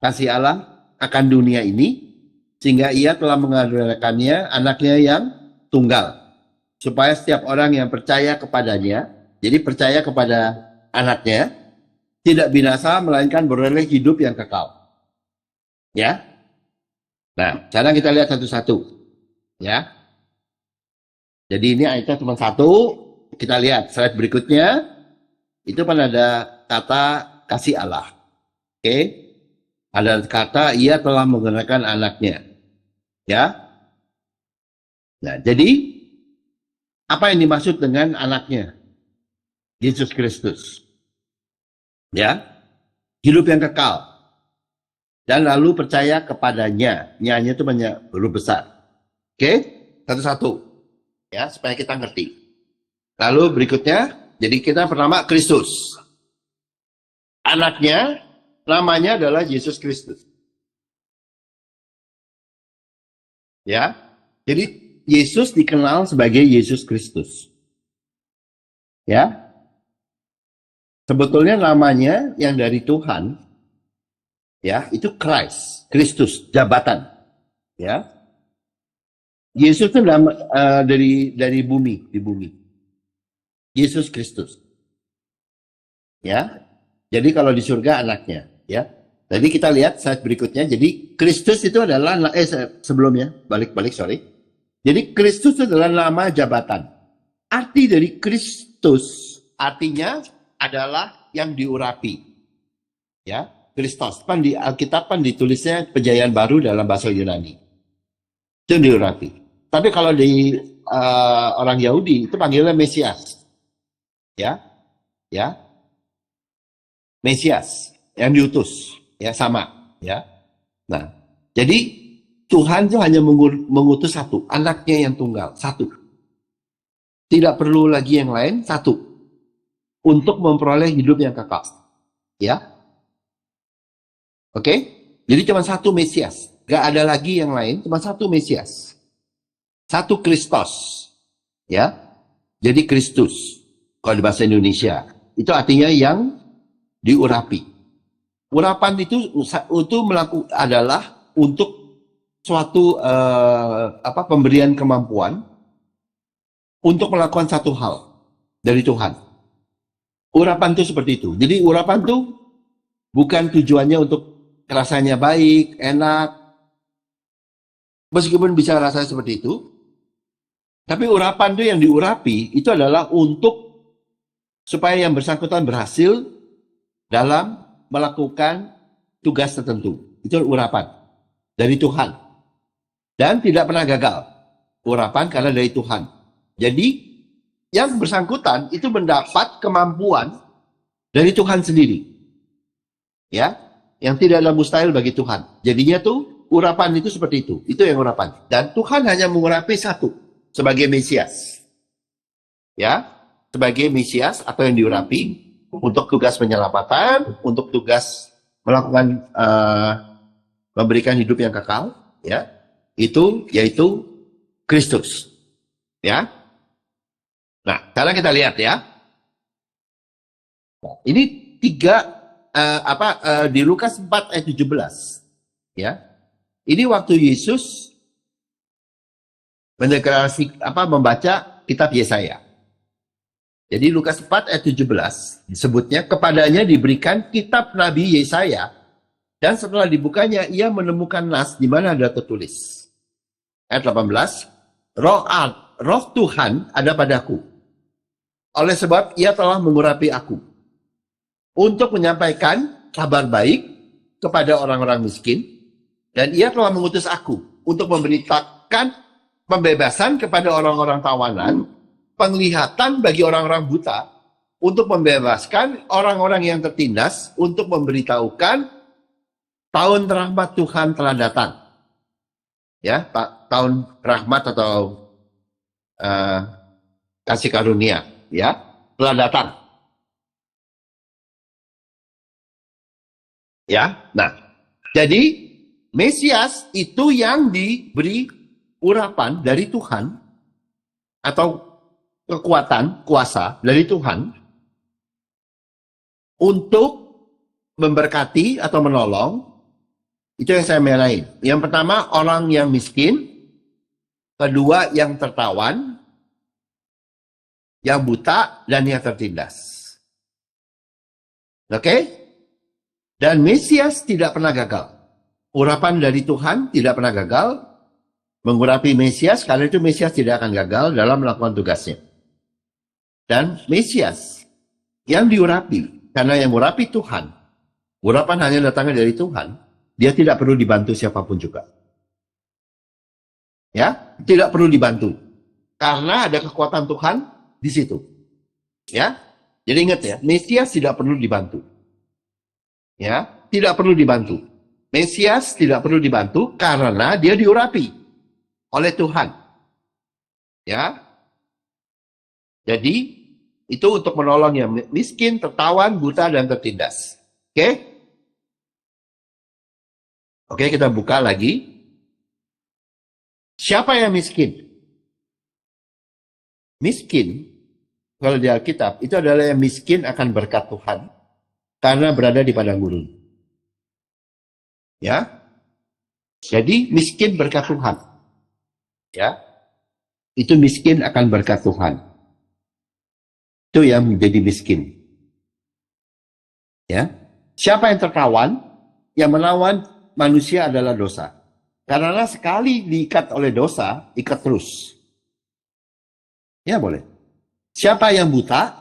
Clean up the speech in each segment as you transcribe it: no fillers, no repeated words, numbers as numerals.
kasih Allah akan dunia ini, sehingga ia telah mengaruniakannya anaknya yang tunggal, supaya setiap orang yang percaya kepadanya, jadi percaya kepada anaknya, tidak binasa melainkan beroleh hidup yang kekal. Ya. Nah, sekarang kita lihat satu-satu. Ya. Jadi ini ayatnya cuma satu. Kita lihat slide berikutnya. Itu kan ada kata kasih Allah. Oke. Ada kata ia telah menggunakan anaknya. Ya. Nah, jadi apa yang dimaksud dengan anaknya? Yesus Kristus. Ya. Hidup yang kekal. Dan lalu percaya kepadanya. Nyanya itu banyak huruf besar. Oke, satu-satu. Ya, supaya kita ngerti. Lalu berikutnya, jadi kita pertama Kristus. Anaknya, namanya adalah Yesus Kristus. Ya, jadi Yesus dikenal sebagai Yesus Kristus. Ya, sebetulnya namanya yang dari Tuhan, ya, itu Christ, Kristus, jabatan. Ya, Yesus itu dari bumi, di bumi. Yesus Kristus. Ya. Jadi kalau di surga anaknya, ya. Jadi kita lihat slide berikutnya. Jadi Kristus itu adalah sebelumnya, balik sorry. Jadi Kristus adalah nama jabatan. Arti dari Kristus artinya adalah yang diurapi. Ya. Kristos, di Alkitab ditulisnya Perjanjian Baru dalam bahasa Yunani. Itu diurapi. Tapi kalau di orang Yahudi itu panggilnya Mesias. Ya. Ya. Mesias yang diutus, ya sama, ya. Nah, jadi Tuhan itu hanya mengutus satu, anaknya yang tunggal, satu. Tidak perlu lagi yang lain, satu. Untuk memperoleh hidup yang kekal. Ya. Oke, jadi cuma satu Mesias, gak ada lagi yang lain, cuma satu Mesias, satu Kristos, ya. Jadi Kristus, kalau di bahasa Indonesia, itu artinya yang diurapi. Urapan itu adalah untuk suatu pemberian kemampuan untuk melakukan satu hal dari Tuhan. Urapan itu seperti itu. Jadi urapan itu bukan tujuannya untuk rasanya baik, enak. Meskipun bisa rasanya seperti itu, tapi urapan itu yang diurapi itu adalah untuk supaya yang bersangkutan berhasil dalam melakukan tugas tertentu. Itu urapan dari Tuhan. Dan tidak pernah gagal. Urapan karena dari Tuhan. Jadi yang bersangkutan itu mendapat kemampuan dari Tuhan sendiri. Ya, yang tidak ada mustahil bagi Tuhan. Jadinya tuh urapan itu seperti itu. Itu yang urapan. Dan Tuhan hanya mengurapi satu sebagai Mesias. Ya, sebagai Mesias atau yang diurapi untuk tugas penyelamatan, untuk tugas melakukan memberikan hidup yang kekal, ya. Itu yaitu Kristus. Ya. Nah, sekarang kita lihat ya. Nah, ini di Lukas 4 ayat 17. Ya. Ini waktu Yesus membaca kitab Yesaya. Jadi Lukas 4 ayat 17 disebutnya kepadanya diberikan kitab Nabi Yesaya dan setelah dibukanya ia menemukan nas di mana ada tertulis. Ayat 18, Roh Tuhan ada padaku. Oleh sebab ia telah mengurapi aku untuk menyampaikan kabar baik kepada orang-orang miskin, dan ia telah mengutus aku untuk memberitakan pembebasan kepada orang-orang tawanan, penglihatan bagi orang-orang buta, untuk membebaskan orang-orang yang tertindas, untuk memberitahukan tahun rahmat Tuhan telah datang. Ya, tahun rahmat atau kasih karunia, ya, telah datang. Ya, nah, jadi Mesias itu yang diberi urapan dari Tuhan atau kekuatan, kuasa dari Tuhan untuk memberkati atau menolong Itu yang saya merahin. Yang pertama, orang yang miskin. Kedua, yang tertawan. Yang buta dan yang tertindas. Oke? Dan Mesias tidak pernah gagal. Urapan dari Tuhan tidak pernah gagal. Mengurapi Mesias, karena itu Mesias tidak akan gagal dalam melakukan tugasnya. Dan Mesias yang diurapi, karena yang mengurapi Tuhan, urapan hanya datangnya dari Tuhan, dia tidak perlu dibantu siapapun juga. Ya, tidak perlu dibantu. Karena ada kekuatan Tuhan di situ. Ya, jadi ingat ya, Mesias tidak perlu dibantu. Ya, tidak perlu dibantu. Mesias tidak perlu dibantu karena dia diurapi oleh Tuhan. Ya. Jadi itu untuk menolong yang miskin, tertawan, buta dan tertindas. Oke? Oke, kita buka lagi. Siapa yang miskin? Miskin kalau di Alkitab itu adalah yang miskin akan berkat Tuhan karena berada di padang gurun. Ya. Jadi miskin berkat Tuhan. Ya. Itu miskin akan berkat Tuhan. Itu yang menjadi miskin. Ya. Siapa yang tertawan? Yang melawan manusia adalah dosa. Karena sekali diikat oleh dosa, ikat terus. Ya boleh. Siapa yang buta?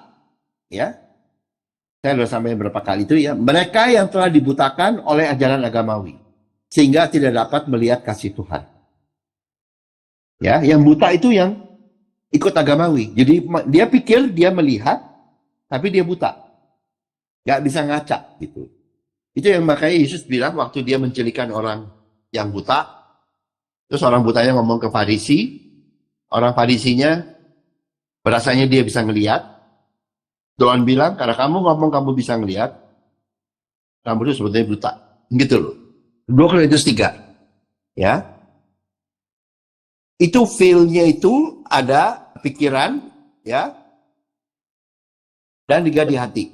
Ya. Saya sudah sampaikan berapa kali itu ya. Mereka yang telah dibutakan oleh ajaran agamawi. Sehingga tidak dapat melihat kasih Tuhan. Ya, yang buta itu yang ikut agamawi. Jadi dia pikir dia melihat, tapi dia buta. Gak bisa ngaca gitu. Itu yang makanya Yesus bilang waktu dia mencelikan orang yang buta. Terus orang butanya ngomong ke Farisi. Orang Farisinya berasanya dia bisa ngelihat. Tuhan bilang, karena kamu ngomong kamu bisa ngelihat, kamu itu sebetulnya buta. Gitu loh. 2 Korintus 3. Ya. Itu feel-nya itu ada pikiran, ya. Dan juga di hati.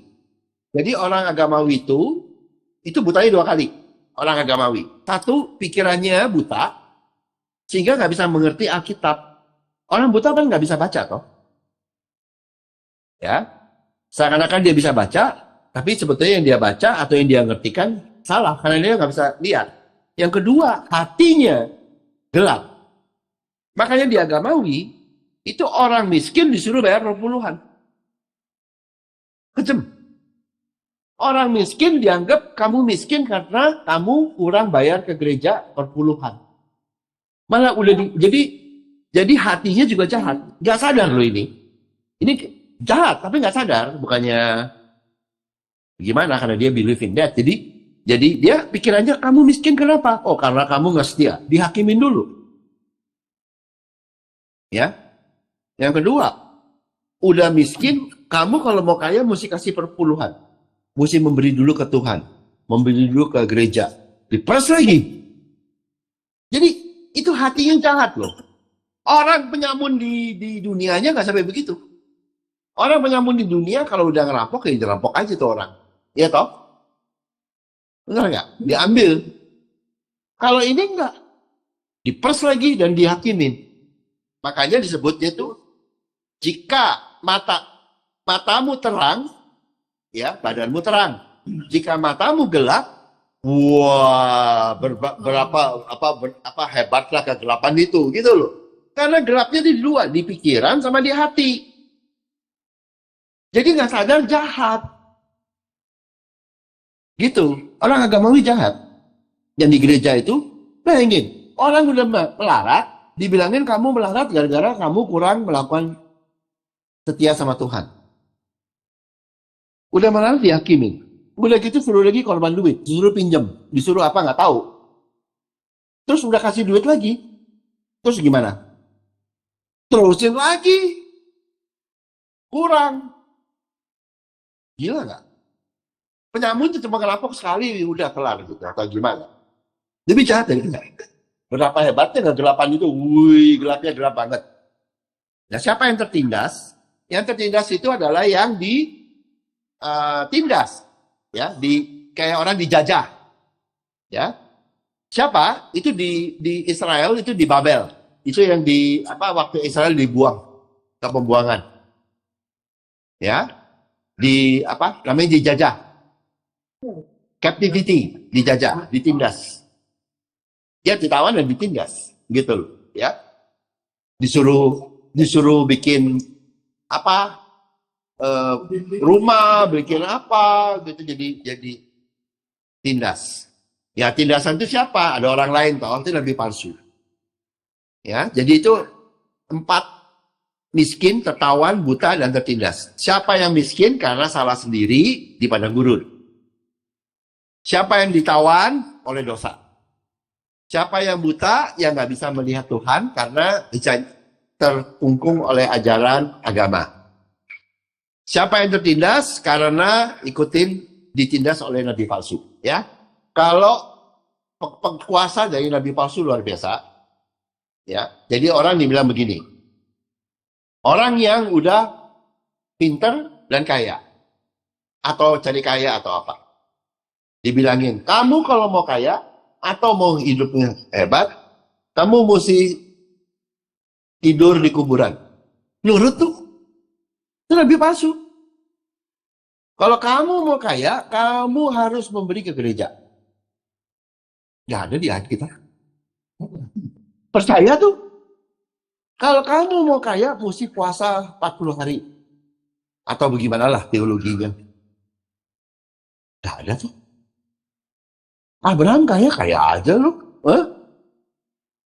Jadi orang agamawi itu butanya 2 kali. Orang agamawi. Satu, pikirannya buta, sehingga nggak bisa mengerti Alkitab. Orang buta kan nggak bisa baca, toh. Ya. Seakan-akan dia bisa baca, tapi sebetulnya yang dia baca atau yang dia ngertikan salah, karena dia nggak bisa lihat. Yang kedua, hatinya gelap. Makanya di agamawi, itu orang miskin disuruh bayar perpuluhan. Kejem. Orang miskin dianggap kamu miskin karena kamu kurang bayar ke gereja perpuluhan. Malah udah jadi hatinya juga jahat. Gak sadar loh ini. Ini jahat, tapi nggak sadar. Bukannya gimana, karena dia believe in that. Jadi dia pikirannya, kamu miskin kenapa? Oh, karena kamu nggak setia. Dihakimin dulu. Ya. Yang kedua, udah miskin, kamu kalau mau kaya mesti kasih perpuluhan. Mesti memberi dulu ke Tuhan. Memberi dulu ke gereja. Diperas lagi. Jadi itu hatinya jahat loh. Orang penyamun di dunianya nggak sampai begitu. Orang penyamun di dunia kalau udah ngerampok, ya dirampok aja tuh orang. Iya toh? Benar nggak? Diambil. Kalau ini enggak. Diperas lagi dan dihakimin. Makanya disebutnya tuh, jika matamu terang, ya badanmu terang. Jika matamu gelap, wah berapa hebatlah kegelapan itu, gitu loh. Karena gelapnya di dua, di pikiran sama di hati. Jadi nggak sadar jahat. Gitu. Orang agamawi jahat. Yang di gereja itu, bayangin. Orang udah melarat, dibilangin kamu melarat gara-gara kamu kurang melakukan setia sama Tuhan. Udah melarat dihakimin. Udah gitu suruh lagi korban duit. Disuruh pinjam. Disuruh apa nggak tahu. Terus udah kasih duit lagi. Terus gimana? Terusin lagi. Kurang. Gila nggak? Penyamun itu cuma ngerampok sekali, udah kelar gitu. Atau gimana? Lebih jahat dari kita. Berapa hebatnya kegelapan itu? Wih, gelapnya gelap banget. Nah, siapa yang tertindas? Yang tertindas itu adalah yang ditindas. Ya, kayak orang dijajah. Ya. Siapa? Itu di Israel, itu di Babel. Itu yang di apa waktu Israel dibuang ke pembuangan. Ya, di apa? Namanya dijajah. Captivity, dijajah, ditindas. Dia ditawan dan ditindas, gitu loh, ya. Disuruh bikin apa? Rumah, bikin apa gitu, jadi tindas. Ya, tindasan itu siapa? Ada orang lain toh, itu lebih palsu. Ya, jadi itu 4: miskin, tertawan, buta, dan tertindas. Siapa yang miskin karena salah sendiri di padang gurun? Siapa yang ditawan? Oleh dosa. Siapa yang buta? Yang nggak bisa melihat Tuhan karena terkungkung oleh ajaran agama. Siapa yang tertindas? Karena ditindas oleh nabi palsu. Ya, kalau pengkuasa dari nabi palsu luar biasa. Ya, jadi orang dibilang begini. Orang yang udah pinter dan kaya. Atau cari kaya atau apa. Dibilangin, kamu kalau mau kaya atau mau hidupnya hebat, kamu mesti tidur di kuburan. Nurut tuh. Itu nabi palsu. Kalau kamu mau kaya, kamu harus memberi ke gereja. Nggak ada di ayat kita. Percaya tuh. Kalau kamu mau kaya, mesti puasa 40 hari. Atau bagaimanalah teologinya. Nggak ada tuh. Abraham kaya aja lu.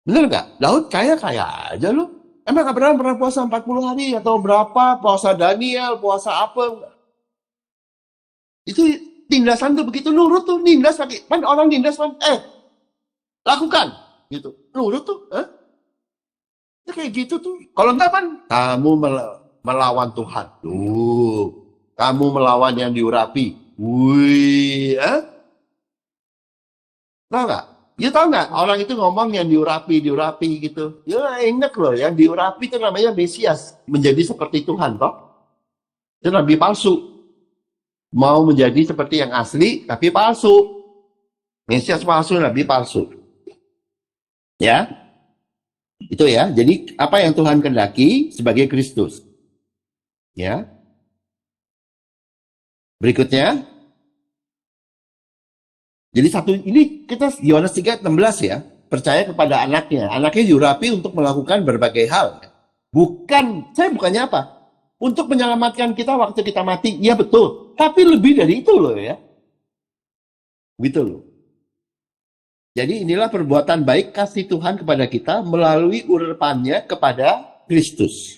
Bener nggak? Daud kaya aja lu. Emang Abraham pernah puasa 40 hari atau berapa? Puasa Daniel, puasa apa? Itu tindasan tuh begitu, nurut tuh, nindas pakai. Kan orang nindas kan, lakukan. Gitu. Nurut tuh. Ya kayak gitu tuh. Kalau enggak kan, kamu melawan Tuhan. Tuh. Kamu melawan yang diurapi. Wih. Tahu nggak? Ya tahu nggak? Orang itu ngomong yang diurapi gitu. Ya ingat loh, yang diurapi itu namanya Mesias. Menjadi seperti Tuhan toh. Itu nabi palsu. Mau menjadi seperti yang asli, tapi palsu. Mesias palsu, nabi palsu. Ya. Itu ya. Jadi apa yang Tuhan kehendaki sebagai Kristus. Ya. Berikutnya. Jadi ini kita Yohanes 3:16 ya. Percaya kepada anaknya. Anaknya diurapi untuk melakukan berbagai hal. Saya bukannya apa? Untuk menyelamatkan kita waktu kita mati. Iya betul. Tapi lebih dari itu loh ya. Gitu loh. Jadi inilah perbuatan baik kasih Tuhan kepada kita melalui urapannya kepada Kristus.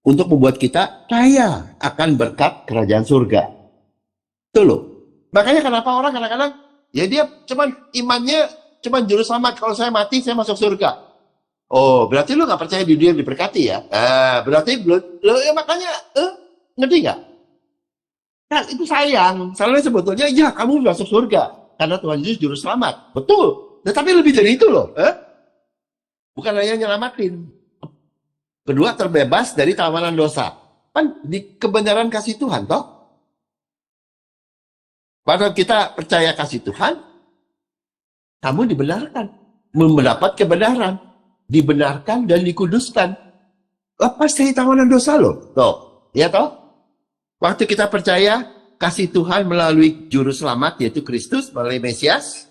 Untuk membuat kita kaya akan berkat kerajaan surga. Itu loh. Makanya kenapa orang kadang-kadang, ya dia imannya cuman juru selamat. Kalau saya mati, saya masuk surga. Oh, berarti lu gak percaya di dia diberkati ya? Berarti ya makanya, ngerti gak? Nah, itu sayang. Soalnya sebetulnya, ya kamu masuk surga. Karena Tuhan Yesus juru selamat. Betul. Tapi lebih dari itu loh. Bukan hanya nyelamatin. Kedua, terbebas dari tawanan dosa. Kan di kebenaran kasih Tuhan, toh? Pada kita percaya kasih Tuhan, kamu dibenarkan. Mendapat kebenaran. Dibenarkan dan dikuduskan. Lepas dari tawanan dosa loh. Tuh. Ya toh? Waktu kita percaya kasih Tuhan melalui juru selamat, yaitu Kristus, melalui Mesias.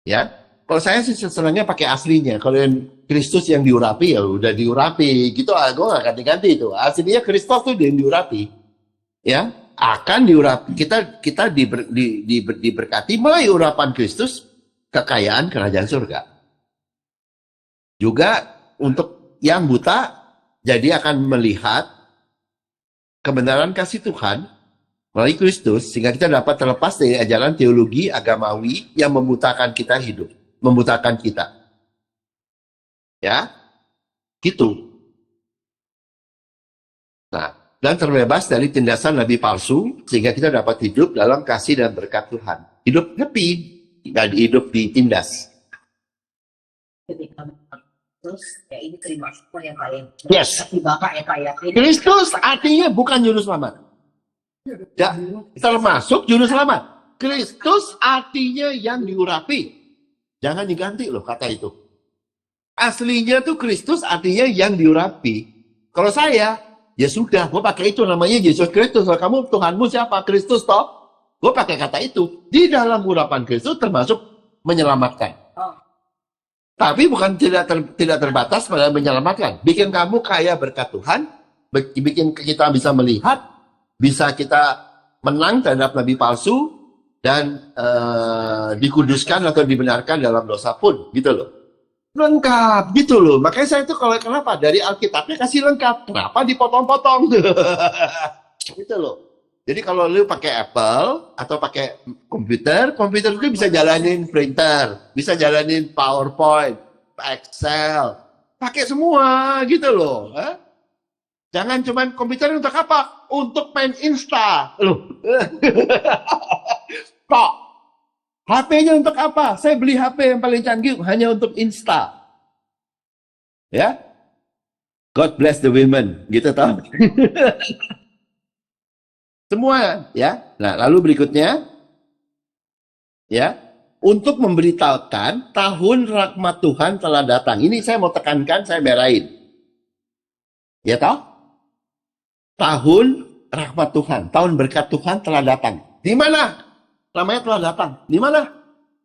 Ya. Kalau saya sih senangnya pakai aslinya. Kalau yang Kristus yang diurapi, ya udah diurapi. Gitu, gue gak ganti-ganti itu. Aslinya Kristus tuh yang diurapi. Ya. Akan diurapi. Kita diberkati melalui urapan Kristus, kekayaan kerajaan surga. Juga untuk yang buta, jadi akan melihat kebenaran kasih Tuhan melalui Kristus, sehingga kita dapat terlepas dari ajaran teologi agamawi yang membutakan kita hidup, membutakan kita. Ya, gitu. Nah, dan terbebas dari tindasan nabi palsu, sehingga kita dapat hidup dalam kasih dan berkat Tuhan. Hidup happy, tidak hidup ditindas. Terus ya ini terima syukur ya Pak ya. Yes. Bapak ya Pak ya. Kristus artinya bukan juru selamat. Ya, termasuk juru selamat. Kristus artinya yang diurapi. Jangan diganti loh kata itu. Aslinya tuh Kristus artinya yang diurapi. Kalau saya, ya sudah, gue pakai itu namanya Yesus Kristus. Kalau kamu Tuhanmu siapa? Kristus toh? Gue pakai kata itu. Di dalam urapan Kristus termasuk menyelamatkan. Oh. Tapi bukan tidak terbatas pada menyelamatkan. Bikin kamu kaya berkat Tuhan, bikin kita bisa melihat, bisa kita menang terhadap nabi palsu, dan dikuduskan atau dibenarkan dalam dosa pun, gitu loh. Lengkap, gitu loh. Makanya saya itu kalau kenapa dari Alkitabnya kasih lengkap, kenapa dipotong-potong? Gitu loh. Jadi kalau lu pakai Apple atau pakai komputer itu bisa jalanin printer, bisa jalanin PowerPoint, Excel, pakai semua, gitu loh. Jangan cuman komputer untuk apa? Untuk main Insta, loh. Kok HP-nya untuk apa? Saya beli HP yang paling canggih hanya untuk Insta. Ya? God bless the women, gitu toh. Semua, ya. Nah, lalu berikutnya, ya, untuk memberitahukan tahun rahmat Tuhan telah datang. Ini saya mau tekankan, saya merahin. Ya toh? Tahun rahmat Tuhan, tahun berkat Tuhan telah datang. Di mana? Namanya telah datang. Di mana?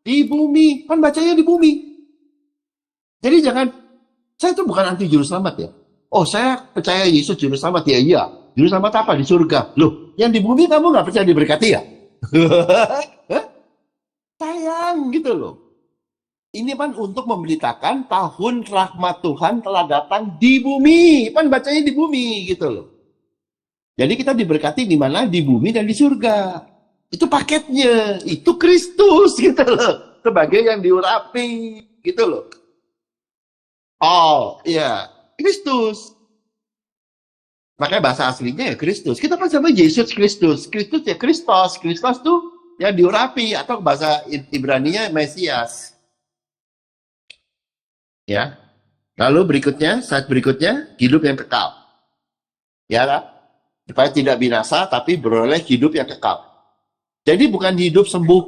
Di bumi. Kan bacanya di bumi. Jadi jangan, saya itu bukan anti juru selamat ya. Oh, saya percaya Yesus juru selamat ya. Iya. Juru selamat apa? Di surga. Loh, yang di bumi kamu nggak percaya diberkati ya? Sayang gitu loh. Ini kan untuk memberitakan tahun rahmat Tuhan telah datang di bumi. Kan bacanya di bumi gitu loh. Jadi kita diberkati di mana? Di bumi dan di surga. Itu paketnya, itu Kristus gitu loh, sebagai yang diurapi gitu loh. Oh iya, Kristus. Makanya bahasa aslinya ya Kristus. Kita kan sama Yesus Kristus. Kristus ya Kristos. Kristos tuh yang diurapi, atau bahasa Ibrani-nya Mesias. Ya. Lalu berikutnya, saat berikutnya hidup yang kekal. Ya kan? Supaya tidak binasa tapi beroleh hidup yang kekal. Jadi bukan hidup sembuh,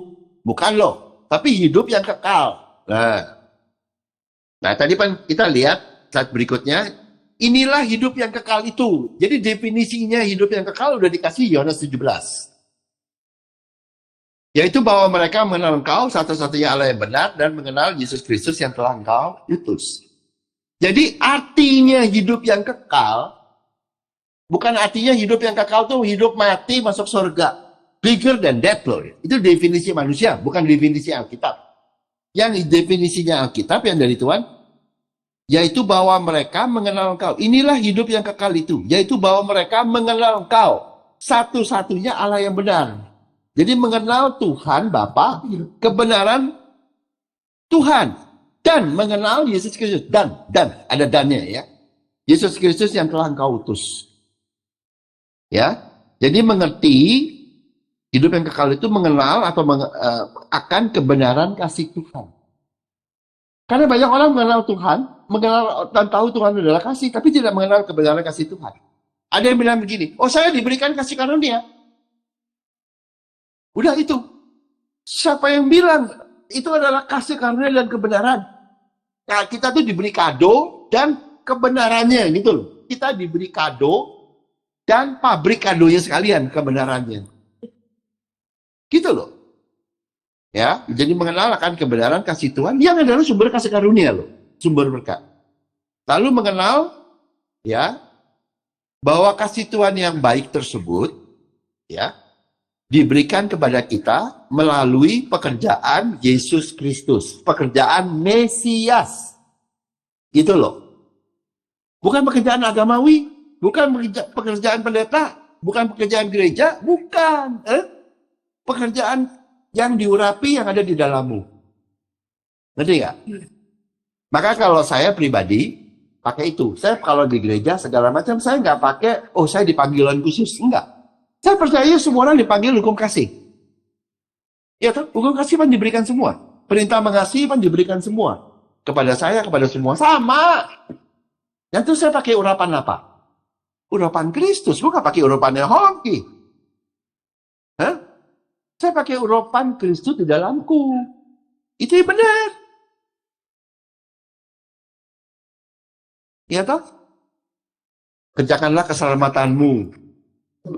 bukan loh, tapi hidup yang kekal. Nah tadi kan kita lihat saat berikutnya, inilah hidup yang kekal itu. Jadi definisinya hidup yang kekal udah dikasih Yohanes 17. Yaitu bahwa mereka mengenal Engkau satu-satunya Allah yang benar dan mengenal Yesus Kristus yang telah Engkau utus. Jadi artinya hidup yang kekal, bukan artinya hidup yang kekal tuh hidup mati masuk surga. Bigger than that loh. Itu definisi manusia, bukan definisi Alkitab. Yang definisinya Alkitab yang dari Tuhan, yaitu bahwa mereka mengenal Engkau. Inilah hidup yang kekal itu, yaitu bahwa mereka mengenal Engkau satu-satunya Allah yang benar. Jadi mengenal Tuhan Bapa, kebenaran Tuhan, dan mengenal Yesus Kristus. Dan ada dannya ya. Yesus Kristus yang telah Engkau utus. Ya, jadi mengerti hidup yang kekal itu mengenal atau akan kebenaran kasih Tuhan. Karena banyak orang mengenal Tuhan, mengenal dan tahu Tuhan adalah kasih, tapi tidak mengenal kebenaran kasih Tuhan. Ada yang bilang begini, oh saya diberikan kasih karunia. Udah itu. Siapa yang bilang itu adalah kasih karunia dan kebenaran? Nah, kita tuh diberi kado dan kebenarannya gitu loh. Kita diberi kado dan pabrik kadonya sekalian kebenarannya. Gitu loh. Ya, jadi mengenal akan kebenaran kasih Tuhan yang adalah sumber kasih karunia loh, sumber berkat. Lalu mengenal ya bahwa kasih Tuhan yang baik tersebut ya diberikan kepada kita melalui pekerjaan Yesus Kristus, pekerjaan Mesias. Gitu loh. Bukan pekerjaan agamawi, bukan pekerjaan pendeta, bukan pekerjaan gereja, bukan. Pekerjaan yang diurapi yang ada di dalammu. Ngerti nggak? Maka kalau saya pribadi pakai itu. Saya kalau di gereja segala macam saya nggak pakai, oh saya dipanggilan khusus. Enggak. Saya percaya semua orang dipanggil hukum kasih. Ya kan? Hukum kasih kan diberikan semua. Perintah mengasihi kan diberikan semua. Kepada saya, kepada semua. Sama. Yang itu saya pakai urapan apa? Urapan Kristus. Bukan pakai urapannya Honki. Hah? Saya pakai urapan Kristus di dalamku. Itu yang benar. Iya toh? Kerjakanlah keselamatanmu.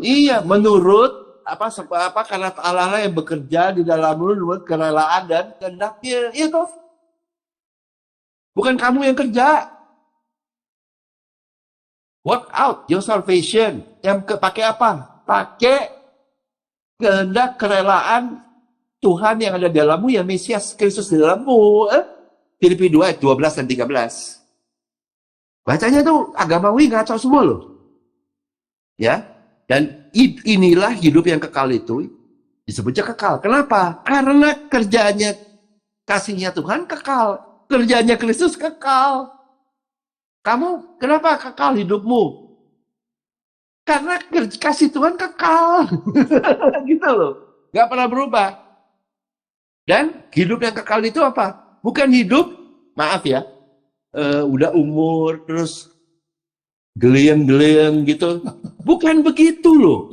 Iya, menurut karena Allah yang bekerja di dalammu menurut kerelaan dan kehendaknya. Iya toh? Bukan kamu yang kerja. Work out your salvation. Pakai apa? Pakai kehendak kerelaan Tuhan yang ada dalammu, ya Mesias Kristus di dalammu. Filipi 2 ayat 12 dan 13. Bacanya tuh agamawi ngaco semua loh. Ya. Dan inilah hidup yang kekal itu disebutnya kekal. Kenapa? Karena kerjanya kasihnya Tuhan kekal. Kerjanya Kristus kekal. Kamu kenapa kekal hidupmu? Karena kasih Tuhan kekal. Gitu loh. Gak pernah berubah. Dan hidup yang kekal itu apa? Bukan hidup, maaf ya, udah umur, terus geliang-geliang gitu. Bukan begitu loh.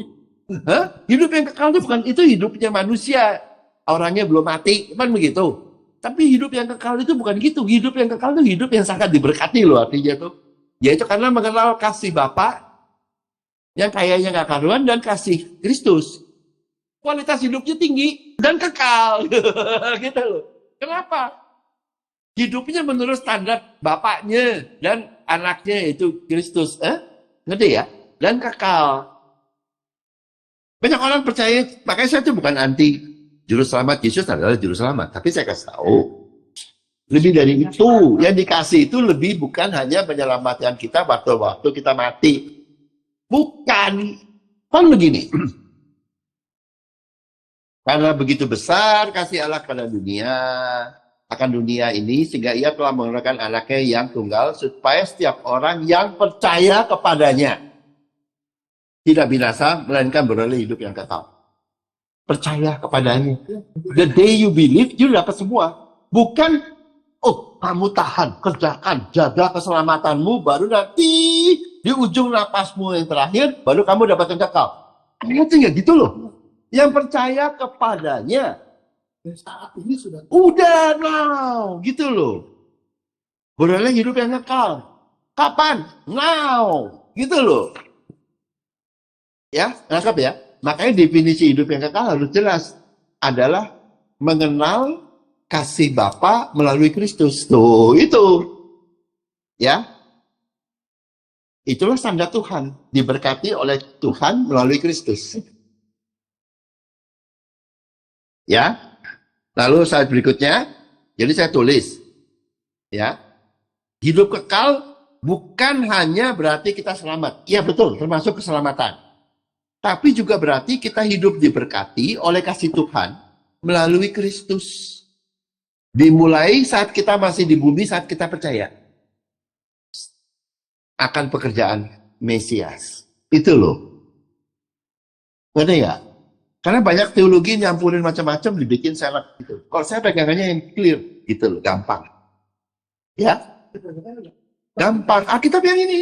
Hidup yang kekal itu bukan itu hidupnya manusia. Orangnya belum mati, kan begitu. Tapi hidup yang kekal itu bukan gitu. Hidup yang kekal itu hidup yang sangat diberkati loh artinya tuh. Yaitu karena mengenal kasih Bapa yang kayaknya gak karuan dan kasih Kristus. Kualitas hidupnya tinggi dan kekal. Gitu loh. Kenapa? Hidupnya menurut standar bapaknya dan anaknya itu Kristus. Ngerti ya? Dan kekal. Banyak orang percaya, makanya saya itu bukan anti juru selamat. Yesus adalah juru selamat. Tapi saya kasih tahu. Lebih dari itu. Yang dikasih itu lebih bukan hanya menyelamatkan kita waktu-waktu kita mati. Bukan. Kan begini. Karena begitu besar kasih Allah kepada dunia, akan dunia ini, sehingga ia telah menurunkan anaknya yang tunggal, supaya setiap orang yang percaya kepadanya tidak binasa, melainkan beroleh hidup yang kekal. Percaya kepadanya. The day you believe, you dapat semua. Bukan, oh kamu tahan, kerjakan, jaga keselamatanmu, baru nanti di ujung napasmu yang terakhir, baru kamu dapat yang kekal. Kayaknya gitu loh. Yang percaya kepadanya saat ini udah now gitu loh. Beroleh hidup yang kekal. Kapan? Now gitu loh. Ya, nangkap ya. Makanya definisi hidup yang kekal harus jelas. Adalah mengenal kasih Bapa melalui Kristus. Tuh, itu. Ya. Itulah standar Tuhan. Diberkati oleh Tuhan melalui Kristus. Ya. Lalu slide berikutnya. Jadi saya tulis. Ya. Hidup kekal bukan hanya berarti kita selamat. Iya betul, termasuk keselamatan. Tapi juga berarti kita hidup diberkati oleh kasih Tuhan melalui Kristus. Dimulai saat kita masih di bumi, saat kita percaya akan pekerjaan Mesias. Itu loh. Ngerti ya? Karena banyak teologi nyampurin macam-macam dibikin selek gitu. Kalau saya pegangannya yang clear gitu loh, gampang. Ya? Gampang. Alkitab yang ini.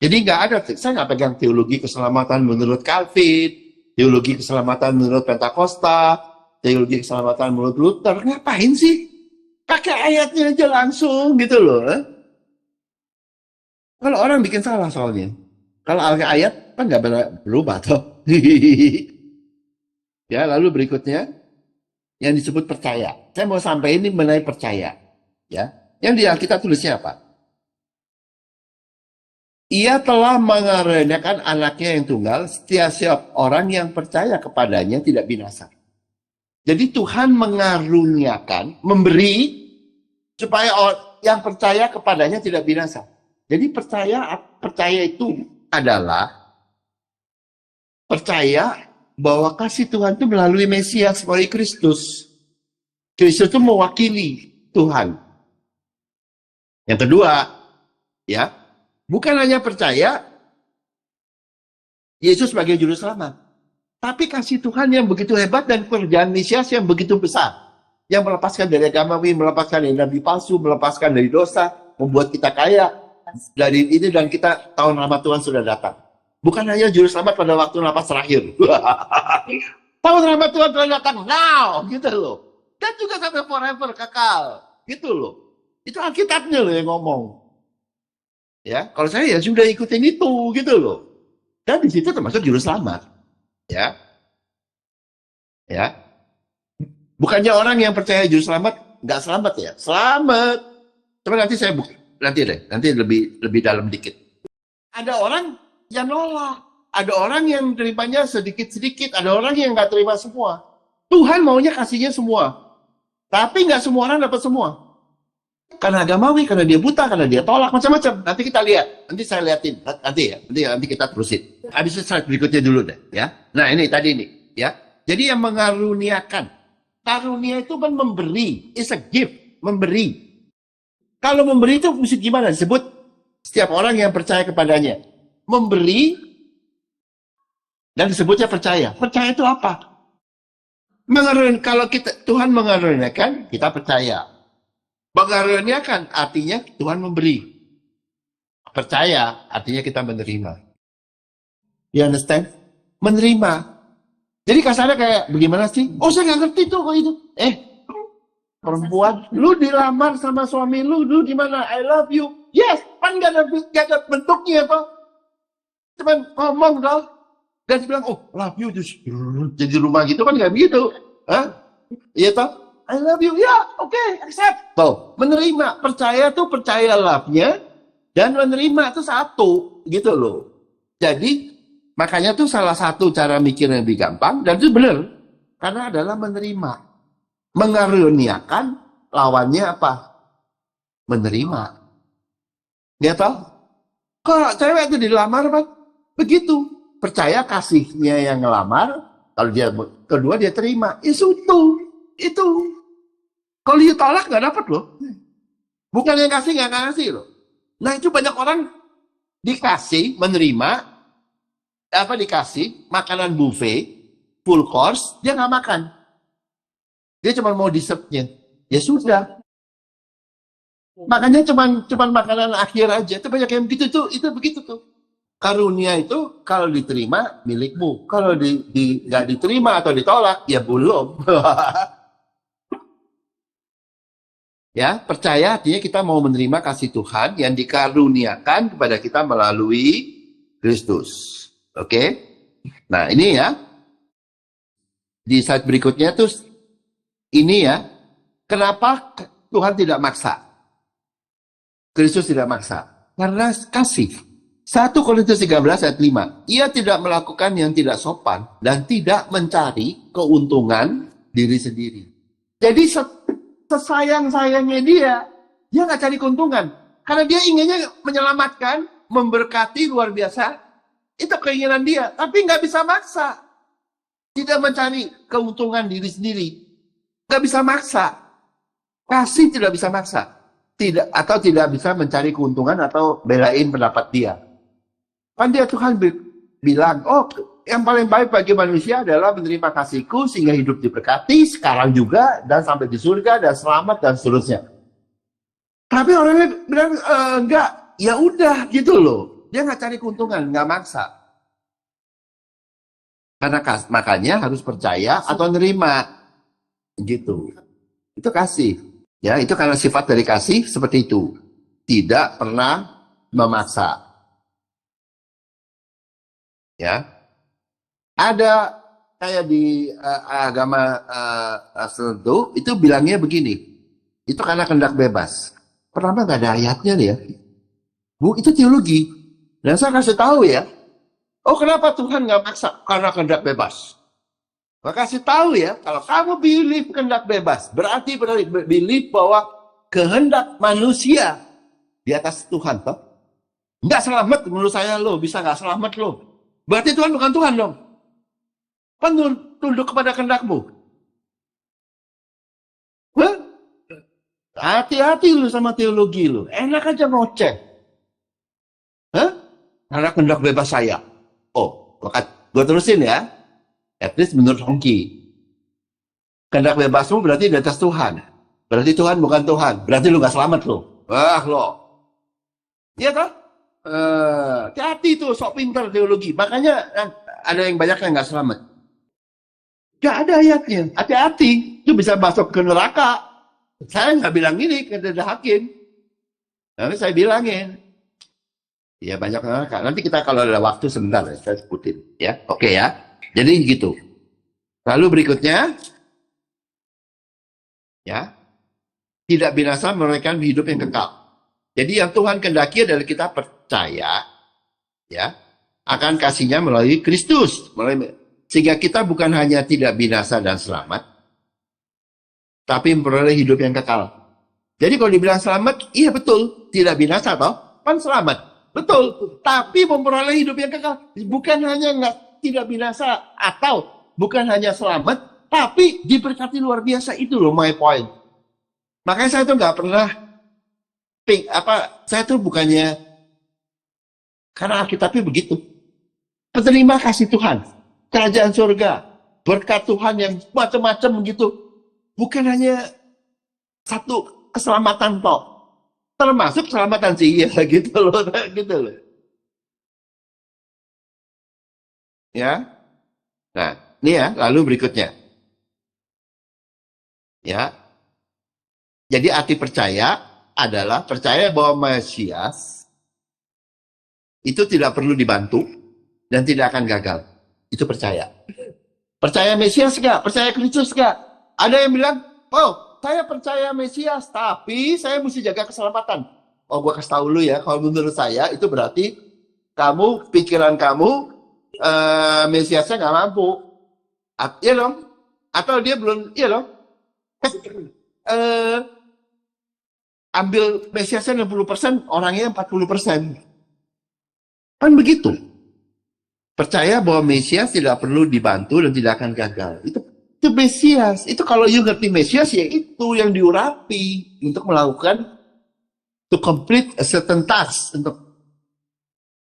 Jadi nggak ada, saya nggak pegang teologi keselamatan menurut Calvin, teologi keselamatan menurut Pentakosta, teologi keselamatan menurut Luther. Ngapain sih? Pakai ayatnya aja langsung gitu loh. Kalau orang bikin salah soalnya. Kalau ayat kan nggak berubah toh. Ya, lalu berikutnya yang disebut percaya. Saya mau sampai ini mengenai percaya. Ya, yang di Alkitab tulisnya apa? Ia telah mengaruniakan anaknya yang tunggal, setiap orang yang percaya kepadanya tidak binasa. Jadi Tuhan mengaruniakan, memberi supaya yang percaya kepadanya tidak binasa. Jadi percaya itu adalah percaya bahwa kasih Tuhan itu melalui Mesias, melalui Kristus. Kristus itu mewakili Tuhan. Yang kedua, ya, bukan hanya percaya Yesus sebagai juru selamat, tapi kasih Tuhan yang begitu hebat dan pekerjaan Mesias yang begitu besar, yang melepaskan dari agamawi, melepaskan dari nabi palsu, melepaskan dari dosa, membuat kita kaya dari ini, dan kita tahun rahmat Tuhan sudah datang. Bukan hanya juru selamat pada waktu napas terakhir. Tahun rahmat Tuhan sudah datang now, gitu loh. Dan juga sampai forever, kekal, gitu loh. Itu Alkitabnya loh yang ngomong. Ya, kalau saya ya sudah ikutin itu gitu loh. Dan di situ termasuk juru selamat. Ya, ya. Bukannya orang yang percaya juru selamat nggak selamat ya? Selamat. Coba nanti saya nanti deh, nanti lebih lebih dalam dikit. Ada orang yang nolak, ada orang yang terimanya sedikit-sedikit, ada orang yang nggak terima semua. Tuhan maunya kasihnya semua, tapi nggak semua orang dapat semua. Karena agamawi, karena dia buta, karena dia tolak, macam-macam. Nanti kita lihat, nanti saya liatin, nanti ya, nanti kita terusin. Habis itu slide berikutnya dulu deh, ya. Nah ini tadi nih, ya. Jadi yang mengaruniakan, karunia itu kan memberi, is a gift, memberi. Kalau memberi itu mesti gimana? Disebut setiap orang yang percaya kepadanya. Memberi dan disebutnya percaya. Percaya itu apa? Kalau Tuhan mengaruniakan, kita percaya. Mengaruniakan artinya Tuhan memberi. Percaya artinya kita menerima. You understand? Menerima. Jadi kasarnya kayak bagaimana sih? Oh saya nggak ngerti tuh kok itu. Perempuan, lu dilamar sama suami lu gimana? I love you. Yes, kan gak ada bentuknya toh. Cuman ngomong toh. Dan dia bilang, oh love you. Jadi rumah gitu kan gak begitu. Hah? Iya toh? I love you. Ya, oke, accept. Tuh, menerima. Percaya tuh percaya love-nya. Dan menerima itu satu. Gitu loh. Jadi, makanya tuh salah satu cara mikir yang lebih gampang. Dan itu benar. Karena adalah menerima. Mengaruniakan lawannya apa? Menerima. Ya toh? Kalau cewek itu dilamar, Pak, begitu. Percaya kasihnya yang ngelamar. Kalau dia kedua dia terima. Itu. Kalau dia tolak nggak dapat loh. Bukan yang kasih nggak ngasih loh. Nah itu banyak orang dikasih menerima dikasih makanan buffet full course dia nggak makan. Dia cuma mau dessertnya. Ya sudah. Makanya cuma makanan akhir aja. Itu banyak yang begitu tuh. Itu begitu tuh. Karunia itu kalau diterima milikmu. Kalau nggak diterima atau ditolak ya belum. Ya, percaya artinya kita mau menerima kasih Tuhan yang dikaruniakan kepada kita melalui Kristus. Oke? Nah, ini ya. Di slide berikutnya tuh ini ya. Kenapa Tuhan tidak maksa? Kristus tidak maksa. Karena kasih. 1 Korintus 13 ayat 5. Ia tidak melakukan yang tidak sopan dan tidak mencari keuntungan diri sendiri. Jadi sesayang-sayangnya dia nggak cari keuntungan. Karena dia inginnya menyelamatkan, memberkati luar biasa. Itu keinginan dia. Tapi nggak bisa maksa. Tidak mencari keuntungan diri sendiri. Nggak bisa maksa. Kasih tidak bisa maksa. Tidak bisa mencari keuntungan atau belain pendapat dia. Kan dia Tuhan bilang, oh yang paling baik bagi manusia adalah menerima kasihku sehingga hidup diberkati sekarang juga dan sampai di surga dan selamat dan seterusnya. Tapi orangnya bilang enggak, ya udah gitu loh. Dia nggak cari keuntungan, nggak maksa. Karena makanya harus percaya atau nerima gitu. Itu kasih. Ya, itu karena sifat dari kasih seperti itu. Tidak pernah memaksa. Ya. Ada kayak di agama tertentu itu bilangnya begini. Itu karena kehendak bebas. Pertama nggak ada ayatnya nih ya. Bu, itu teologi. Dan saya kasih tahu ya. Oh, kenapa Tuhan nggak maksa? Karena kehendak bebas. Maka kasih tahu ya, kalau kamu believe kehendak bebas, berarti believe bahwa kehendak manusia di atas Tuhan, toh? Nggak selamat menurut saya lo, bisa nggak selamat lo. Berarti Tuhan bukan Tuhan dong. Kan tunduk kepada kehendakmu. Hah? Hati-hati lu sama teologi lu. Enak aja ngoceh. Hah? Karena kehendak bebas saya. Oh, maka gue terusin ya. At least menurut Hongki. Kehendak bebasmu berarti di atas Tuhan. Berarti Tuhan bukan Tuhan. Berarti lu gak selamat lu. Wah lo. Iya toh? Hati-hati tuh sok pintar teologi. Makanya ada yang banyak yang gak selamat. Gak ada ayatnya. Hati-hati. Itu bisa masuk ke neraka. Saya gak bilang ini. Kata hakim. Tapi saya bilangin. Ya banyak neraka. Nanti kita kalau ada waktu sebentar ya, saya sebutin. Ya, oke ya. Jadi gitu. Lalu berikutnya, ya, tidak binasa mereka hidup yang kekal. Jadi yang Tuhan kehendaki adalah kita percaya, ya, akan kasihnya melalui Kristus, sehingga kita bukan hanya tidak binasa dan selamat, tapi memperoleh hidup yang kekal. Jadi kalau dibilang selamat, iya betul, tidak binasa toh, kan selamat. Betul, tapi memperoleh hidup yang kekal. Bukan hanya tidak binasa atau bukan hanya selamat, tapi diberkati luar biasa. Itu loh my point. Makanya saya tuh nggak pernah saya tuh bukannya karena Alkitabnya begitu. Penerima kasih Tuhan, kerajaan surga, berkat Tuhan yang macam-macam begitu. Bukan hanya satu keselamatan toh. Termasuk keselamatan sih ya gitu loh. Ya. Nah, ini ya, lalu berikutnya. Ya. Jadi arti percaya adalah percaya bahwa Mesias itu tidak perlu dibantu dan tidak akan gagal. Itu percaya. Percaya Mesias enggak? Percaya Kristus enggak? Ada yang bilang, "Oh, saya percaya Mesias, tapi saya mesti jaga keselamatan." Oh, gue kasih tahu lu ya, kalau menurut saya itu berarti pikiran kamu, Mesiasnya nggak mampu. Iya dong? Atau dia belum, iya dong? Ambil Mesiasnya 60%, orangnya 40%. Kan begitu. Percaya bahwa Mesias tidak perlu dibantu dan tidak akan gagal. Itu Mesias. Itu kalau you ngerti Mesias, ya itu yang diurapi untuk melakukan to complete a certain task.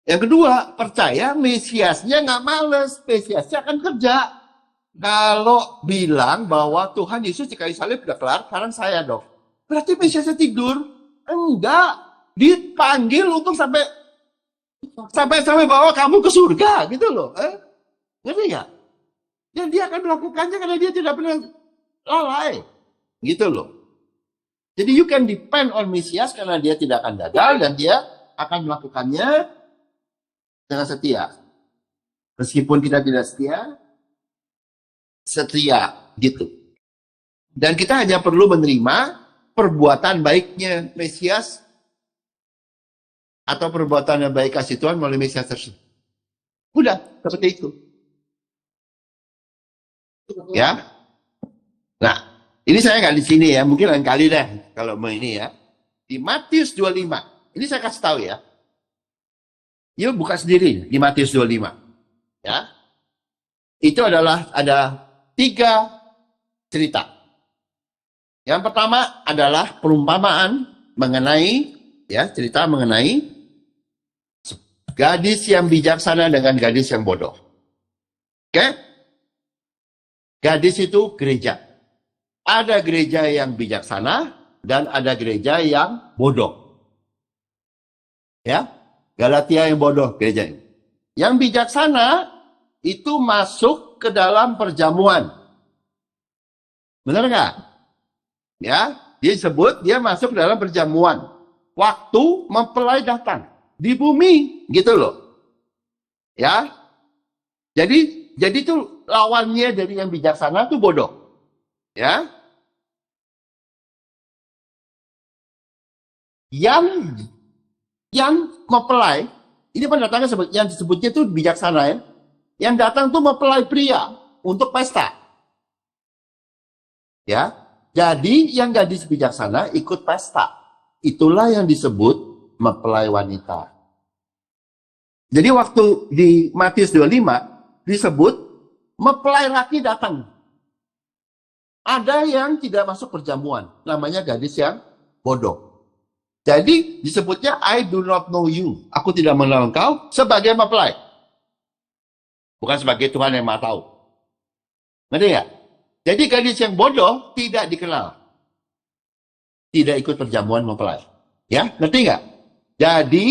Yang kedua, percaya Mesiasnya nggak males, Mesiasnya akan kerja. Kalau bilang bahwa Tuhan Yesus di kayu salib udah kelar, sekarang saya dong. Berarti Mesiasnya tidur? Enggak, dipanggil untuk sampai bawa kamu ke surga, gitu loh. Ngerti nggak? Dan dia akan melakukannya karena dia tidak pernah lalai, gitu loh. Jadi you can depend on Mesias karena dia tidak akan gagal dan dia akan melakukannya dengan setia. Meskipun kita tidak setia gitu. Dan kita hanya perlu menerima perbuatan baiknya Mesias atau perbuatan yang baik kasih Tuhan melalui Mesias tersebut. Udah, seperti itu. Ya. Nah, ini saya nggak di sini ya, mungkin lain kali deh kalau mau ini ya. Di Matius 25. Ini saya kasih tahu ya. Yuk buka sendiri di Matius 25. Ya. Itu adalah ada 3 cerita. Yang pertama adalah perumpamaan mengenai cerita mengenai gadis yang bijaksana dengan gadis yang bodoh. Oke? Gadis itu gereja. Ada gereja yang bijaksana dan ada gereja yang bodoh. Ya, Galatia yang bodoh gereja ini. Yang bijaksana itu masuk ke dalam perjamuan. Benar nggak? Ya, dia sebut dia masuk ke dalam perjamuan. Waktu mempelai datang di bumi, gitu loh. Ya, jadi itu lawannya dari yang bijaksana itu bodoh. Ya, yang mempelai ini pendatangnya yang disebutnya itu bijaksana ya. Yang datang tuh mempelai pria untuk pesta. Ya, jadi yang gadis bijaksana ikut pesta. Itulah yang disebut mempelai wanita. Jadi waktu di Matius 25 disebut mempelai laki datang. Ada yang tidak masuk perjamuan, namanya gadis yang bodoh. Jadi disebutnya I do not know you. Aku tidak mengenal engkau sebagai mempelai. Bukan sebagai Tuhan yang Maha Tahu. Ngerti nggak? Jadi gadis yang bodoh tidak dikenal. Tidak ikut perjamuan mempelai. Ya, ngerti nggak? Jadi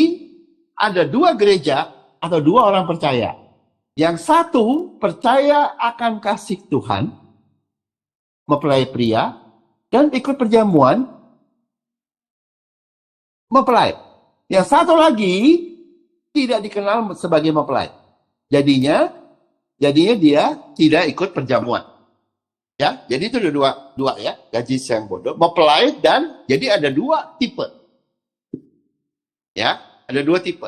ada 2 gereja atau 2 orang percaya. Yang satu percaya akan kasih Tuhan, mempelai pria, dan ikut perjamuan mempelai. Yang satu lagi tidak dikenal sebagai mempelai. Jadinya dia tidak ikut perjamuan. Ya, jadi itu ada dua ya, gadis yang bodoh, mempelai, dan jadi ada dua tipe. Ya, ada dua tipe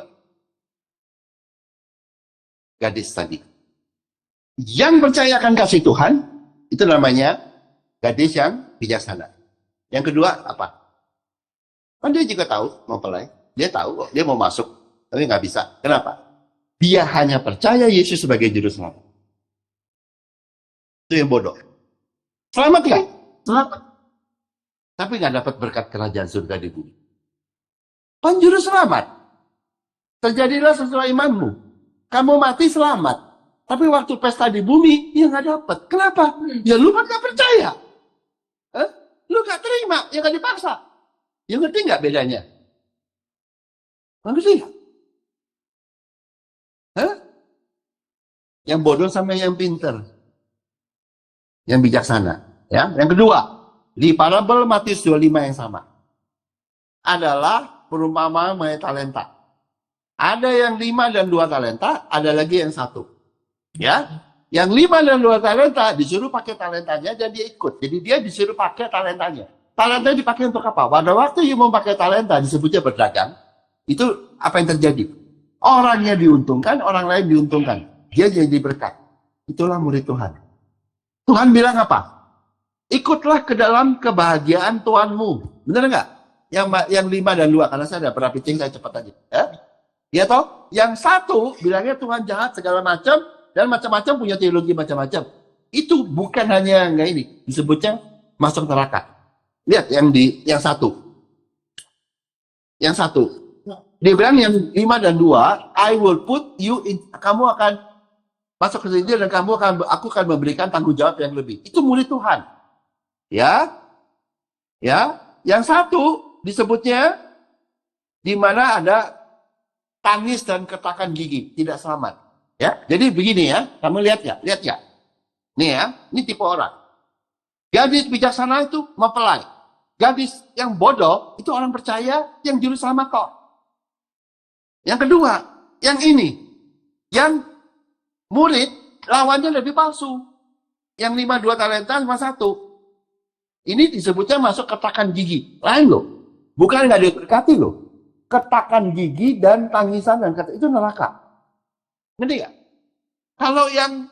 gadis tadi. Yang percaya akan kasih Tuhan, itu namanya gadis yang bijaksana. Yang kedua apa? Kan dia juga tahu mempelai. Dia tahu kok, dia mau masuk, tapi nggak bisa. Kenapa? Dia hanya percaya Yesus sebagai juru selamat. Itu yang bodoh. Selamat nggak? Selamat. Tapi nggak dapat berkat kerajaan surga di bumi. Kan juru selamat. Terjadilah sesuai imanmu. Kamu mati selamat. Tapi waktu pesta di bumi, ya nggak dapat. Kenapa? Ya lu kan nggak percaya. Lu nggak terima, ya nggak dipaksa. Ya ngerti nggak bedanya? Ngerti nggak? Yang bodoh sama yang pinter. Yang bijaksana. Ya. Yang kedua, di parabel Matius 25 yang sama. Adalah perumpamaan mengenai talenta. Ada yang 5 dan 2 talenta, ada lagi yang 1. Ya, yang 5 dan 2 talenta disuruh pakai talentanya dan dia ikut. Jadi dia disuruh pakai talentanya. Talenta dipakai untuk apa? Pada waktu you mau pakai talenta disebutnya berdagang. Itu apa yang terjadi? Orangnya diuntungkan, orang lain diuntungkan. Dia jadi berkat. Itulah murid Tuhan. Tuhan bilang apa? Ikutlah ke dalam kebahagiaan Tuhanmu. Benar nggak? Yang 5 dan 2, karena saya ada pernah pitching, saya cepat aja. Ya toh? Yang 1 bilangnya Tuhan jahat segala macam, dan macam-macam punya teologi macam-macam. Itu bukan hanya nggak ini, disebutnya masuk neraka. Lihat yang 1. Yang 1. Dia bilang yang 5 dan 2, I will put you in, kamu akan masuk ke sini dan aku akan memberikan tanggung jawab yang lebih. Itu murid Tuhan. Ya. Yang 1 disebutnya di mana ada tangis dan ketakan gigi, tidak selamat. Ya, jadi begini ya, kamu lihat ya. Nih ya, ini tipe orang. Gadis bijaksana itu mempelai. Gadis yang bodoh itu orang percaya yang juru selamat kok. Yang kedua, yang ini, yang murid lawannya lebih palsu. Yang 5 2 talenta sama 1. Ini disebutnya masuk ketakan gigi. Lain loh. Bukan nggak diberkati loh. Ketakan gigi dan tangisan dan itu neraka. Ngerti nggak? Kalau yang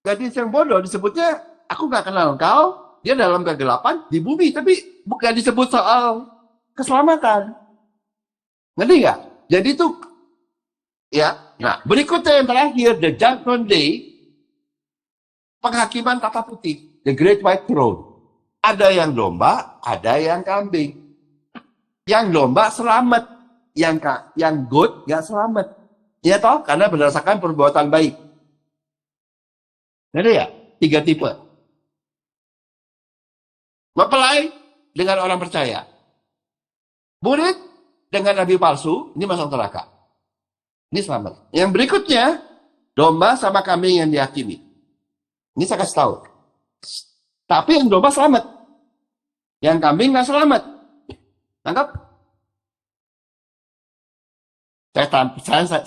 gadis yang bodoh disebutnya aku nggak kenal engkau, dia dalam kegelapan di bumi, tapi bukan disebut soal keselamatan. Ngerti nggak? Jadi itu ya. Nah, berikutnya yang terakhir, the judgment day, penghakiman tata putih, the great white throne. Ada yang domba, ada yang kambing. Yang domba selamat, yang goat nggak selamat. Ya toh, karena berdasarkan perbuatan baik. Ngerti ya? 3 tipe. Mempelai dengan orang percaya. Murid dengan nabi palsu, ini masuk neraka. Ini selamat. Yang berikutnya, domba sama kambing yang dihakimi. Ini saya kasih tahu. Tapi yang domba selamat. Yang kambing nggak selamat. Tangkap?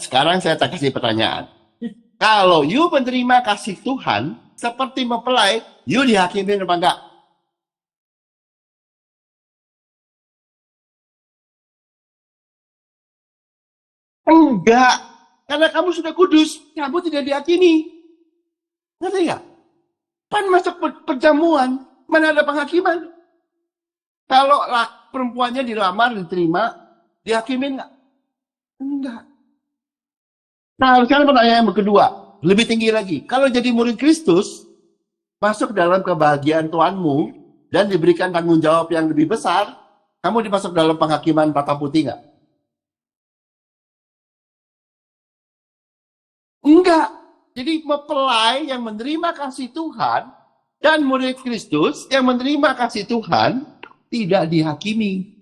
Sekarang saya kasih pertanyaan. Kalau you menerima kasih Tuhan, seperti mempelai, you dihakimi apa enggak? Enggak. Karena kamu sudah kudus, kamu tidak dihakimi. Ngerti nggak? Kan masuk perjamuan, mana ada penghakiman? Kalau perempuannya dilamar, diterima, dihakimin nggak? Enggak. Nah, sekarang pertanyaan yang kedua, lebih tinggi lagi. Kalau jadi murid Kristus, masuk dalam kebahagiaan Tuhanmu, dan diberikan tanggung jawab yang lebih besar, kamu dimasuk dalam penghakiman tata putih nggak? Enggak. Jadi mempelai yang menerima kasih Tuhan dan murid Kristus yang menerima kasih Tuhan tidak dihakimi.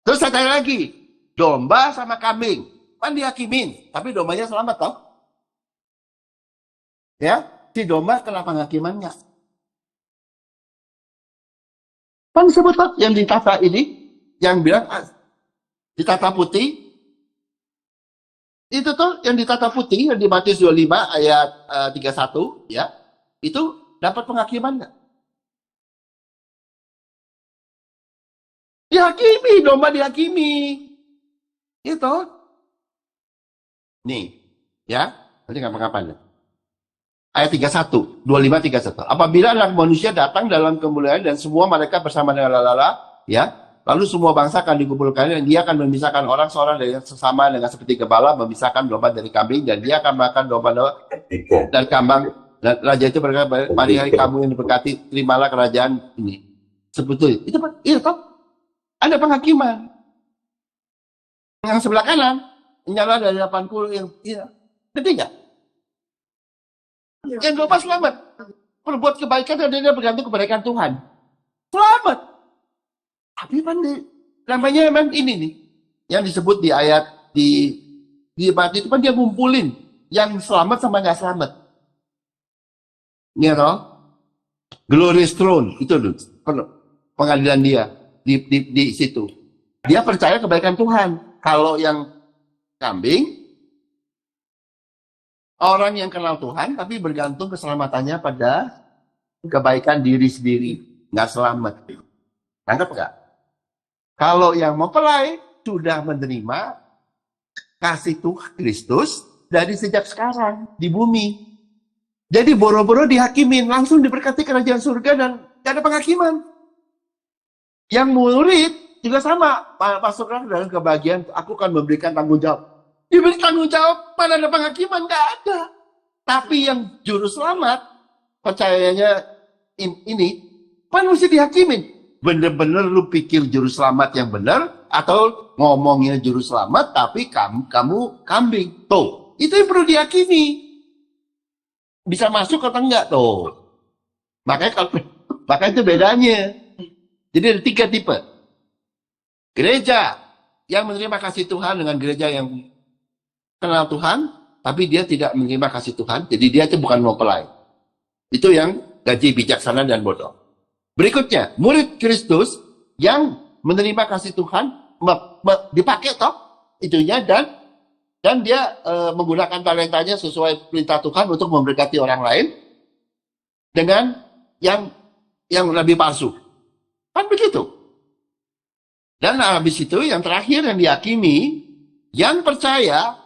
Terus saya tanya lagi, domba sama kambing kan dihakimin, tapi dombanya selamat toh? Ya, si domba kena penghakiman nggak? Kan sebut yang ditata ini, yang bilang ditata putih, Itu tuh yang ditata putih yang di Matius 25 ayat 31 ya. Itu dapat penghakiman nggak? Dihakimi, domba dihakimi. Itu. Nih, ya. Nanti kapan-kapan. Ayat 31, 25 31. Apabila anak manusia datang dalam kemuliaan dan semua mereka bersama dengan lala, ya. Lalu semua bangsa akan dikumpulkan dan dia akan memisahkan orang seorang dari yang sesama dengan seperti gembala memisahkan domba dari kambing dan dia akan makan domba dan kambing. Dan raja itu berkata, mari hari kamu yang diberkati, terimalah kerajaan ini. Sebetulnya itu kan ada penghakiman. Yang sebelah kanan nyala dari 80 yang ketiga. Yang lepas selamat. Berbuat kebaikan dan dia bergantung kebaikan Tuhan. Selamat. Tapi namanya memang ini nih. Yang disebut di ayat di Matius itu kan dia ngumpulin yang selamat sama nggak selamat. Ini toh? Glorious throne itu dulu. Pengadilan dia di situ. Dia percaya kebaikan Tuhan. Kalau yang kambing, orang yang kenal Tuhan tapi bergantung keselamatannya pada kebaikan diri sendiri. Nggak selamat. Tangkap nggak? Kalau yang mempelai sudah menerima kasih Tuhan Kristus dari sejak sekarang di bumi. Jadi boro-boro dihakimin, langsung diberkati kerajaan surga dan gak ada penghakiman. Yang murid juga sama, masuklah dalam kebahagiaan, aku akan memberikan tanggung jawab. Diberi tanggung jawab, mana ada penghakiman? Gak ada. Tapi yang juru selamat, percayanya ini, kan mesti dihakimin. Bener-bener lu pikir juru selamat yang benar atau ngomongnya juru selamat tapi kamu kambing. Tuh, itu yang perlu diyakini. Bisa masuk atau enggak tuh. Makanya itu bedanya. Jadi ada 3 tipe. Gereja yang menerima kasih Tuhan dengan gereja yang kenal Tuhan tapi dia tidak menerima kasih Tuhan. Jadi dia itu bukan mempelai. Itu yang gaji bijaksana dan bodoh. Berikutnya, murid Kristus yang menerima kasih Tuhan, dipakai toh itunya dan dia menggunakan talentanya sesuai perintah Tuhan untuk memberkati orang lain dengan yang lebih palsu. Kan begitu. Dan habis itu yang terakhir yang diyakini, yang percaya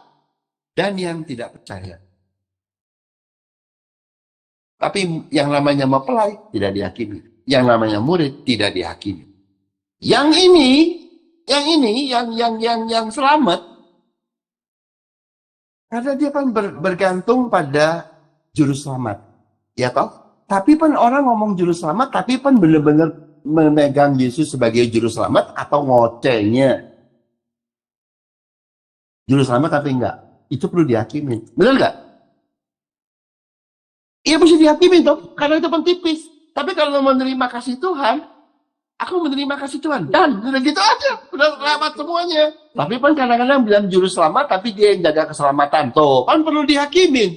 dan yang tidak percaya. Tapi yang namanya mempelai tidak diyakini. Yang namanya murid tidak dihakimi. Yang selamat karena dia kan bergantung pada juru selamat. Ya toh? Tapi kan orang ngomong juru selamat tapi kan benar-benar memegang Yesus sebagai juru selamat atau ngocehnya. Juru selamat tapi enggak. Itu perlu dihakimi. Benar enggak? Iya mesti dihakimi toh, karena itu kan tipis. Tapi kalau menerima kasih Tuhan, aku menerima kasih Tuhan. Dan udah gitu aja. Udah selamat semuanya. Tapi kan kadang-kadang bilang juru selamat, tapi dia yang jaga keselamatan. Tuh, kan perlu dihakimin.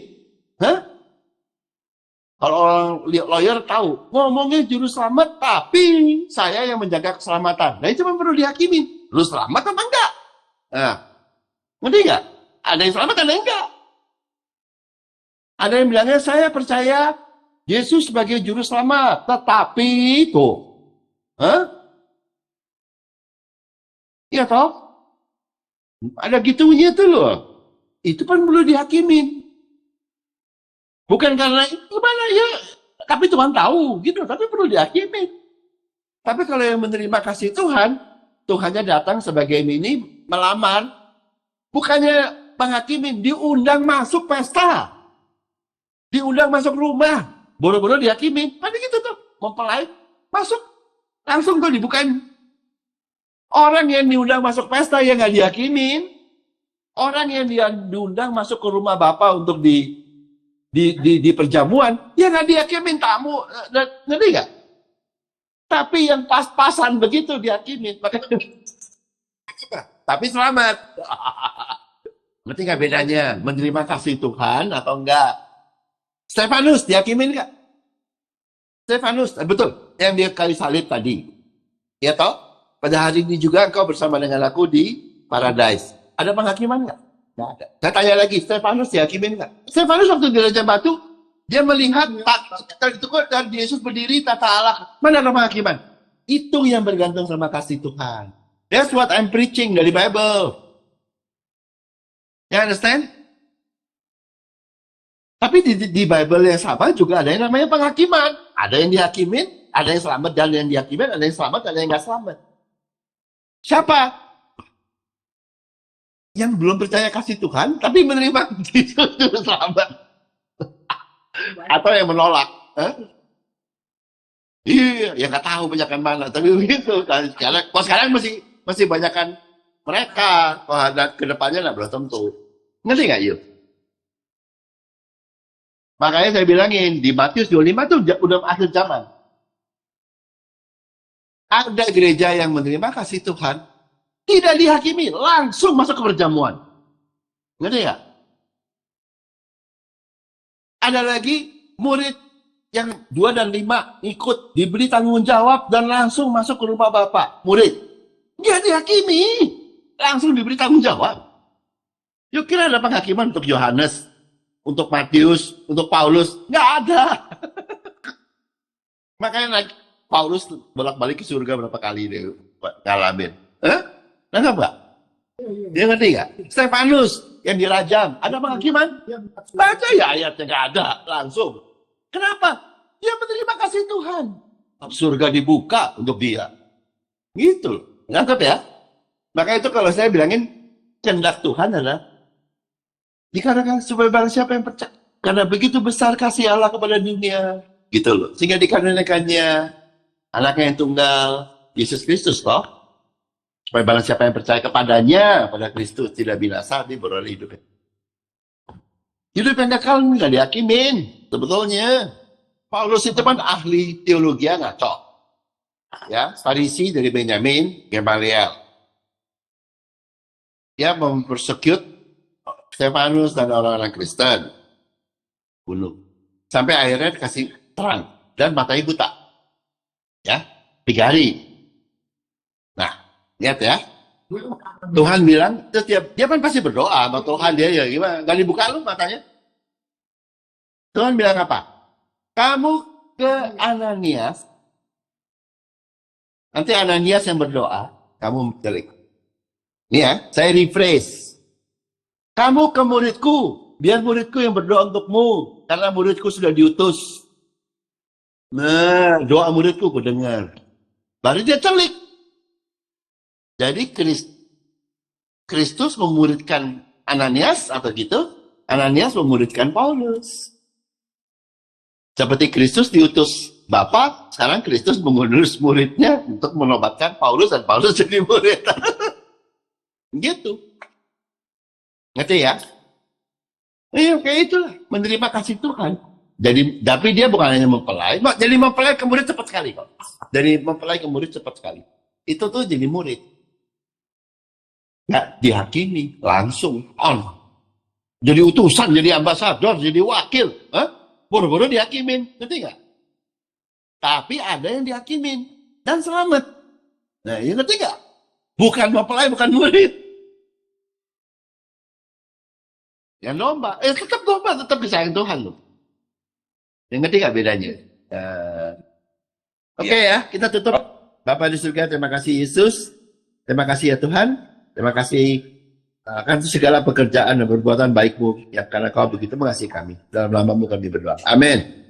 Hah? Kalau orang lawyer tahu, ngomongnya juru selamat, tapi saya yang menjaga keselamatan. Nah itu kan perlu dihakimin. Lu selamat apa enggak? Nah, ngerti enggak? Ada yang selamat, ada yang enggak. Ada yang bilangnya, saya percaya Yesus sebagai juru selamat, tetapi itu, iya toh? Ada gitunya tuh loh. Itu kan perlu dihakimin. Bukan karena gimana ya, tapi Tuhan tahu gitu, tapi perlu dihakimin. Tapi kalau yang menerima kasih Tuhan, Tuhannya datang sebagai ini melamar, bukannya penghakimin, diundang masuk pesta, diundang masuk rumah. Boro-boro dihakimin, kan gitu tuh, mempelai, masuk, langsung tuh dibukain. Orang yang diundang masuk pesta yang nggak dihakimin, orang yang diundang masuk ke rumah bapak untuk di perjamuan, ya nggak dihakimin tamu, ngerti nggak? Tapi yang pas-pasan begitu dihakimin, tapi selamat. Ngerti nggak bedanya? Menerima kasih Tuhan atau enggak? Stefanus dihakimin nggak? Stefanus, betul. Yang dia kayu salib tadi. Ya toh? Pada hari ini juga engkau bersama dengan aku di paradise. Ada penghakiman nggak? Nggak ada. Saya tanya lagi, Stefanus dihakimin nggak? Stefanus waktu di Raja Batu, dia melihat itu kan Yesus berdiri tata Allah. Mana ada penghakiman? Itu yang bergantung sama kasih Tuhan. That's what I'm preaching dari Bible. You understand? Tapi di Bible yang sama juga ada yang namanya penghakiman. Ada yang dihakimin, ada yang selamat dan yang dihakimin, ada yang selamat, ada yang nggak selamat. Siapa? Yang belum percaya kasih Tuhan, tapi menerima Yesus selamat. Atau yang menolak. Iya, ya nggak tahu banyakan mana, tapi begitu. Sekarang masih banyakan mereka. Ke depannya nggak belum tentu. Ngerti nggak, yuk? Makanya saya bilangin, di Matius 25 tuh udah akhir zaman. Ada gereja yang menerima kasih Tuhan, tidak dihakimi, langsung masuk ke perjamuan. Ngerti nggak? Ada lagi murid yang 2 dan 5 ikut, diberi tanggung jawab, dan langsung masuk ke rumah Bapak. Murid, nggak dihakimi, langsung diberi tanggung jawab. Yuk kira ada penghakiman untuk Yohanes, untuk Matius, untuk Paulus? Nggak ada. Makanya Paulus bolak-balik ke surga berapa kali dia ngalamin. Nangkap nggak? Dia ngerti nggak? Stefanus yang dirajam, ada penghakiman? Baca ya ayatnya, nggak ada. Langsung. Kenapa? Dia menerima kasih Tuhan. Surga dibuka untuk dia. Gitu. Nangkap ya? Maka itu kalau saya bilangin, kehendak Tuhan adalah dikarenakan supaya barang siapa yang percaya. Karena begitu besar kasih Allah kepada dunia. Gitu loh. Sehingga dikarenakannya anaknya yang tunggal, Yesus Kristus toh. Supaya barang siapa yang percaya kepadanya, pada Kristus, tidak binasa, dia beroleh hidup. Hidup yang kekal nggak dihakimin. Sebetulnya. Paulus itu kan ahli teologi ngaco. Ya, Farisi dari Benyamin, Gamaliel. Dia mempersecute Stefanus dan orang-orang Kristen. Bunuh. Sampai akhirnya dikasih terang. Dan matanya buta. Ya, 3 hari. Nah, lihat ya. Tuhan bilang, dia kan pasti berdoa sama Tuhan. Dia ya gimana? Gak dibuka lu matanya. Tuhan bilang apa? Kamu ke Ananias. Nanti Ananias yang berdoa. Kamu telik. Ini ya, saya rephrase. Kamu ke muridku, biar muridku yang berdoa untukmu, karena muridku sudah diutus. Nah, doa muridku ku dengar. Baru dia celik. Jadi Kristus memuridkan Ananias atau gitu, Ananias memuridkan Paulus. Seperti Kristus diutus Bapa, sekarang Kristus mengurus muridnya untuk menobatkan Paulus dan Paulus jadi murid. Gitu. Ngerti ya? Iya, kayak itulah. Menerima kasih Tuhan. Jadi, tapi dia bukan hanya mempelai. Jadi mempelai ke murid cepat sekali kok. Dari mempelai ke murid cepat sekali. Itu tuh jadi murid. Nggak dihakimi. Langsung. On. Jadi utusan, jadi ambasador, jadi wakil. Boro-boro dihakimin. Ngerti nggak? Tapi ada yang dihakimin. Dan selamat. Nah, ini ngerti nggak? Bukan mempelai, bukan murid. Yang domba, tetap domba, tetap disayang Tuhan loh. Yang ngerti gak bedanya? Oke ya, kita tutup. Bapa di surga, terima kasih Yesus. Terima kasih ya Tuhan. Terima kasih akan segala pekerjaan dan perbuatan baikmu yang karena kau begitu mengasihi kami. Dalam namamu kami berdoa. Amin.